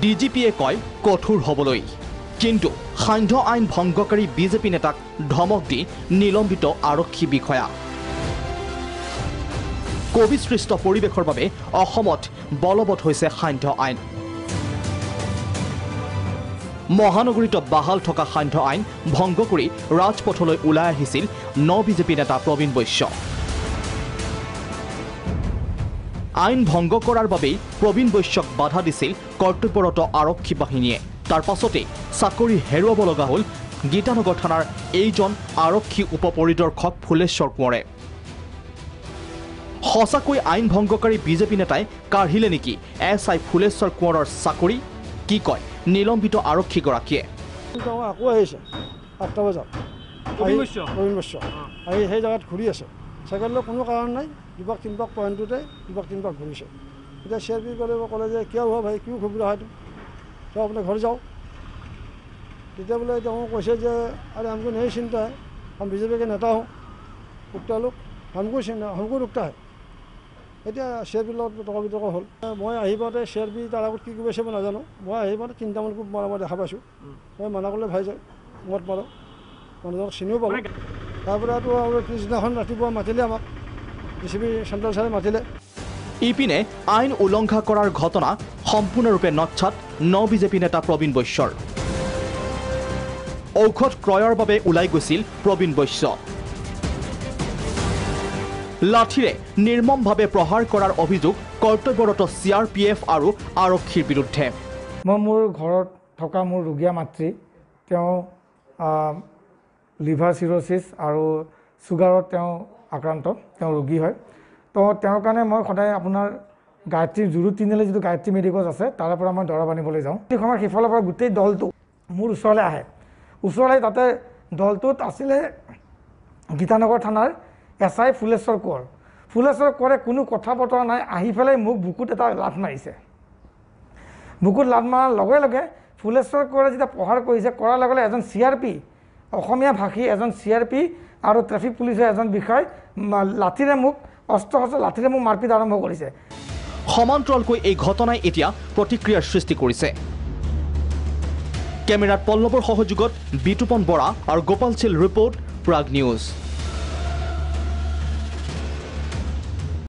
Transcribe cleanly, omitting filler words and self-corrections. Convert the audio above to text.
ডিজিপিয়ে কয় কঠোৰ হ'বলৈ, কিন্তু সান্ধ্য আইন ভংগকাৰী বিজেপি নেতাক ধমক দি নিলম্বিত আৰক্ষী বিষয়া। কোভিড-সৃষ্ট পৰিৱেশৰ বাবে অসমত বলবৎ হৈছে সান্ধ্য আইন। মহানগৰীত বাহাল থকা সান্ধ্য আইন ভংগ কৰি ৰাজপথলৈ ওলাই আহিছিল বিজেপি নেতা প্ৰবীণ বৈশ্য। আইন ভংগ কৰাৰ বাবেই প্ৰবীণ বৈশ্যক বাধা দিছিল কৰ্তব্যৰত আৰক্ষী বাহিনীয়ে। তাৰ পাছতেই চাকৰি হেৰুৱাব লগা হ'ল গীতানগৰ থানাৰ এইজন আৰক্ষী উপ পৰিদৰ্শক ফুলেশ্বৰ কোঁৱৰে। সঁচাকৈ আইন ভংগকাৰী বিজেপি নেতাই কাঢ়িলে নেকি SI ফুলেশ্বৰ কোঁৱৰৰ চাকৰি? কি কয় নিলম্বিত আৰক্ষীগৰাকীয়ে? আকৌ আহিছে 8টা বজাত প্ৰবীণ বৈশ্য আহি সেই জেগাত ঘূৰি আছে। চাইকেল লৈ কোনো কাৰণ নাই, দুপাক তিনিপাক পইণ্টটোতে দুপাক তিনিপাক ঘূৰিছে। এতিয়া CRP ক'লে যে কিয় হোৱা ভাই, কিয় সুবিধা হয় তো আপোনাৰ ঘৰ যাওঁ। তেতিয়া বোলে তেওঁ কৈছে যে আৰে हमको नहीं चिंता है, हम बीजेपी के नेता हूँ, उक्ता लोग हमको रुकता है। এতিয়া CRP লগত তৰ্ক বিতৰ্ক হ'ল। মই আহি পাওঁতে CRP তাৰ আগত কি কৰিছে মই নাজানো। মই আহি পাওঁতে 3টামান গ্ৰুপ মৰা মই দেখা পাইছোঁ। মই মানা কৰিলে ভাই যায় মত মাৰক, মানুহজনক চিনিও পালোঁ। তাৰপৰাতো আৰু পিছদিনাখন ৰাতিপুৱা মাতিলে আমাক, DCP চেণ্ট্ৰেল ছাৰে মাতিলে। ইপিনে আইন উলংঘা কৰাৰ ঘটনা সম্পূৰ্ণৰূপে নৎসাত বিজেপি নেতা প্ৰবীণ বৈশ্যৰ। ঔষধ ক্ৰয়ৰ বাবে ওলাই গৈছিল প্ৰবীণ বৈশ্য। লাঠিৰে নিৰ্মমভাৱে প্ৰহাৰ কৰাৰ অভিযোগ কৰ্তব্যৰত CRPF আৰু আৰক্ষীৰ বিৰুদ্ধে। মই মোৰ ঘৰত থকা মোৰ ৰোগীয়া মাতৃ, তেওঁ লিভাৰ চিৰ'চিছ আৰু ছুগাৰত তেওঁ আক্ৰান্ত, তেওঁ ৰোগী হয়। তো তেওঁৰ কাৰণে মই সদায় আপোনাৰ গায়ত্ৰী জুৰু তিনিআলি যিটো গায়ত্ৰী মেডিকেল আছে তাৰ পৰা মই দৰৱ আনিবলৈ যাওঁ। সেই সময়ত সিফালৰ পৰা গোটেই দলটো মোৰ ওচৰলৈ আহে। ওচৰলৈ তাতে দলটোত আছিলে গীতানগৰ থানাৰ SI ফুলেশ্বৰ কোঁৱৰ। ফুলেশ্বৰ কোঁৱৰে কোনো কথা বতৰা নাই, আহি পেলাই মোক বুকুত এটা লাঠ মাৰিছে। বুকুত লাঠ মৰাৰ লগে লগে ফুলেশ্বৰ কোঁৱৰে যেতিয়া প্ৰহাৰ কৰিছে, কৰাৰ লগে লগে এজন CRP, অসমীয়া ভাষী এজন CRP আৰু ট্ৰেফিক পুলিচৰ এজন বিষয় লাঠিৰে মোক অস্ত্ৰ লাঠিৰে মোক মাৰপিট আৰম্ভ কৰিছে। সমান্তৰালকৈ এই ঘটনাই এতিয়া প্ৰতিক্ৰিয়াৰ সৃষ্টি কৰিছে। কেমেৰাত পল্লৱৰ সহযোগত বিতুপন বৰা আৰু গোপাল চিল ৰিপৰ্ট, প্ৰাগ নিউজ।